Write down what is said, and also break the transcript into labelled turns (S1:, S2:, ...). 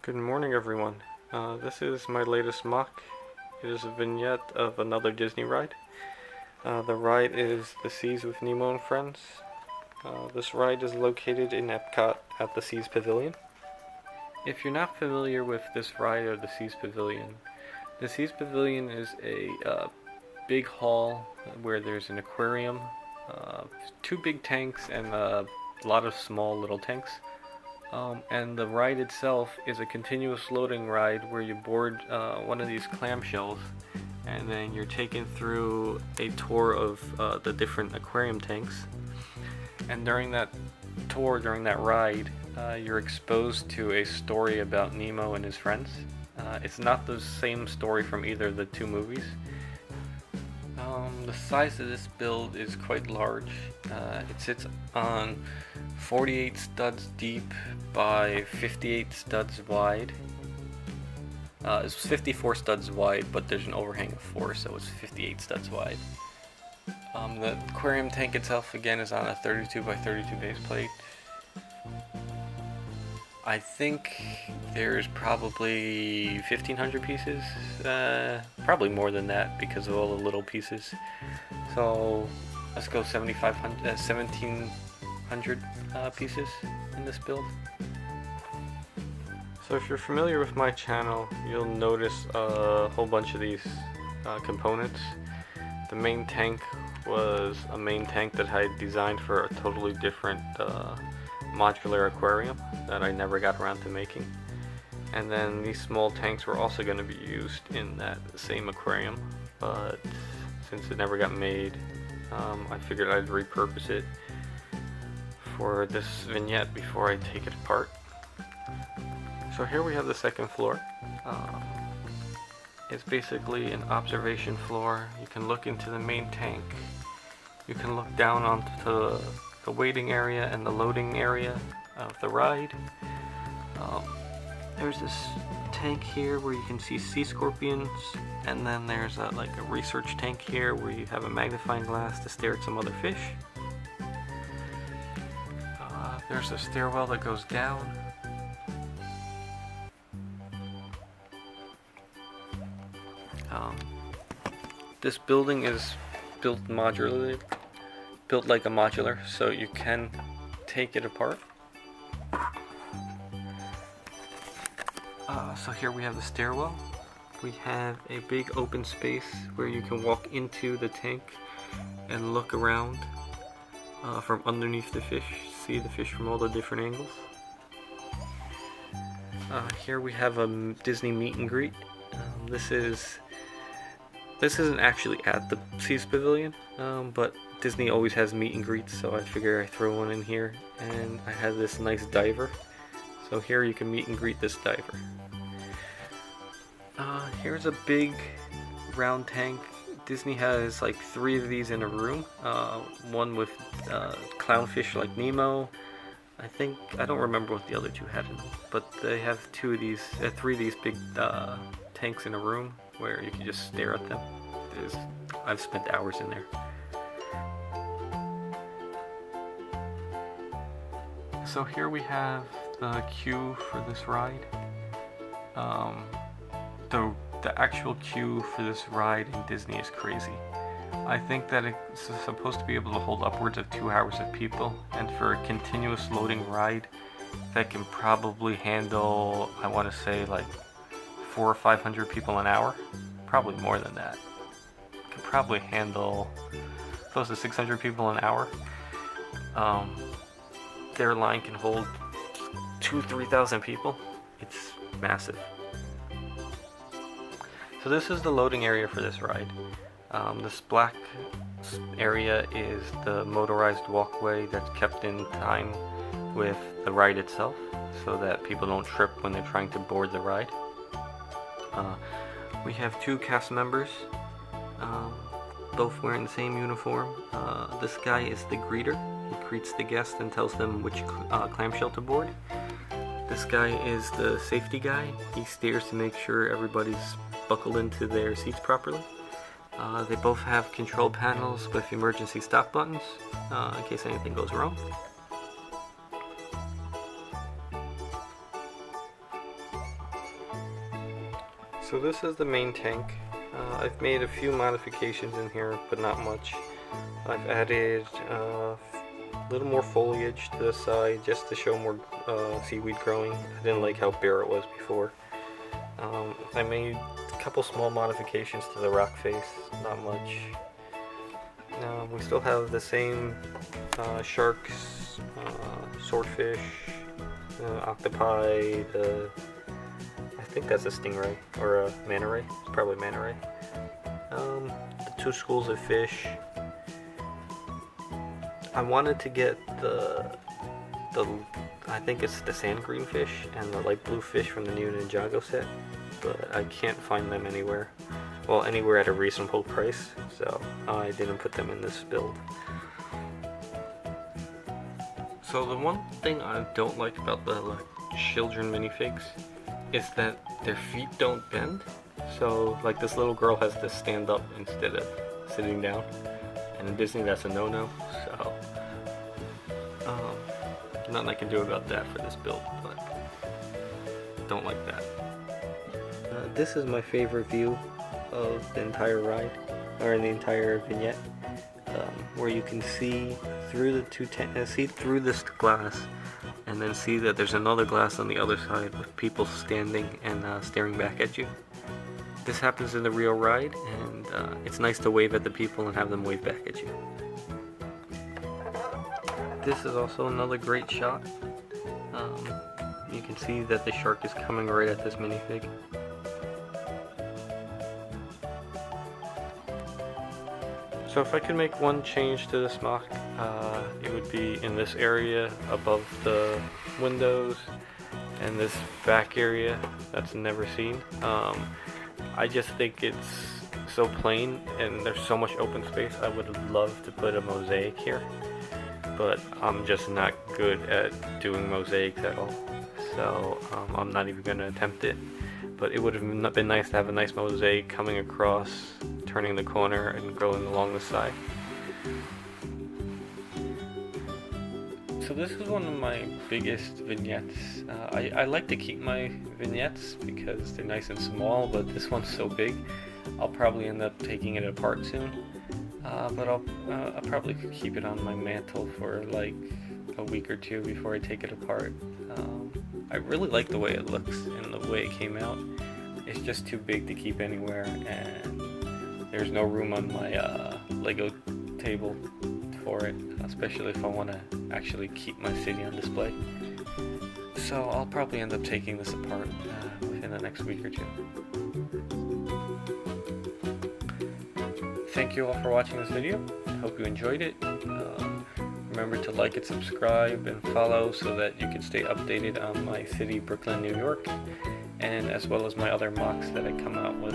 S1: Good morning, everyone. This is my latest MOC. It is a vignette of another Disney ride. The ride is The Seas with Nemo and Friends. This ride is located in Epcot at the Seas Pavilion. If you're not familiar with this ride or the Seas Pavilion is a big hall where there's an aquarium, two big tanks, and a lot of small little tanks. And the ride itself is a continuous loading ride where you board one of these clamshells and then you're taken through a tour of the different aquarium tanks. And during that tour, during that ride, you're exposed to a story about Nemo and his friends. It's not the same story from either of the two movies. The size of this build is quite large. It sits on 48 studs deep by 58 studs wide. It's 54 studs wide, but there's an overhang of 4, so it's 58 studs wide. The aquarium tank itself, again, is on a 32 by 32 base plate. I think there's probably 1,500 pieces, probably more than that because of all the little pieces. So let's go 1,700 pieces in this build. So if you're familiar with my channel, you'll notice a whole bunch of these components. The main tank was a main tank that I had designed for a totally different modular aquarium that I never got around to making. And then these small tanks were also going to be used in that same aquarium, but since it never got made, I figured I'd repurpose it for this vignette before I take it apart. So here we have the second floor. It's basically an observation floor. You can look into the main tank. You can look down onto the waiting area and the loading area of the ride. There's this tank here where you can see sea scorpions, and then there's a research tank here where you have a magnifying glass to stare at some other fish. There's a stairwell that goes down. This building is built modularly, built like a modular, so you can take it apart. So here we have the stairwell. We have a big open space where you can walk into the tank and look around from underneath the fish, see the fish from all the different angles. Here we have a Disney meet and greet. This isn't actually at the Seas Pavilion, but Disney always has meet and greets, so I figure I throw one in here. And I have this nice diver, so here you can meet and greet this diver. Here's a big round tank. Disney has like 3 of these in a room. One with clownfish like Nemo. I don't remember what the other 2 had in them, but they have 3 of these big tanks in a room where you can just stare at them. I've spent hours in there. So here we have the queue for this ride. The actual queue for this ride in Disney is crazy. I think that it's supposed to be able to hold upwards of 2 hours of people, and for a continuous loading ride that can probably handle, I want to say, like 400 or 500 people an hour, probably more than that. Could probably handle close to 600 people an hour. Their line can hold 2,000-3,000 people. It's massive. So this is the loading area for this ride. This black area is the motorized walkway that's kept in time with the ride itself, so that people don't trip when they're trying to board the ride. We have 2 cast members, both wearing the same uniform. This guy is the greeter. He greets the guests and tells them which clamshell to board. This guy is the safety guy. He steers to make sure everybody's buckled into their seats properly. They both have control panels with emergency stop buttons in case anything goes wrong. So this is the main tank. I've made a few modifications in here, but not much. I've added a little more foliage to the side just to show more seaweed growing. I didn't like how bare it was before. I made a couple small modifications to the rock face, not much. We still have the same sharks, swordfish, octopi, I think that's a stingray, or a manta ray. It's probably manta ray. The 2 schools of fish. I wanted to get I think it's the sand green fish and the light blue fish from the new Ninjago set, but I can't find them anywhere. Well, anywhere at a reasonable price, so I didn't put them in this build. So the one thing I don't like about the children minifigs is that their feet don't bend. So like this little girl has to stand up instead of sitting down, and in Disney that's a no-no. So nothing I can do about that for this build, but don't like that. This is my favorite view of the entire ride, or the entire vignette, where you can see through through this glass, and then see that there's another glass on the other side with people standing and staring back at you. This happens in the real ride, and it's nice to wave at the people and have them wave back at you. This is also another great shot. You can see that the shark is coming right at this minifig. So if I could make one change to this MOC, it would be in this area above the windows and this back area that's never seen. I just think it's so plain and there's so much open space. I would love to put a mosaic here, but I'm just not good at doing mosaics at all, so I'm not even going to attempt it. But it would have been nice to have a nice mosaic coming across, turning the corner, and going along the side. So this is one of my biggest vignettes. I like to keep my vignettes because they're nice and small, but this one's so big, I'll probably end up taking it apart soon. But I'll probably keep it on my mantle for like a week or two before I take it apart. I really like the way it looks and the way it came out. It's just too big to keep anywhere, and there's no room on my Lego table for it, especially if I want to actually keep my city on display. So I'll probably end up taking this apart within the next week or two. Thank you all for watching this video. I hope you enjoyed it. Remember to like and subscribe and follow so that you can stay updated on my city, Brooklyn, New York, and as well as my other MOCs that I come out with.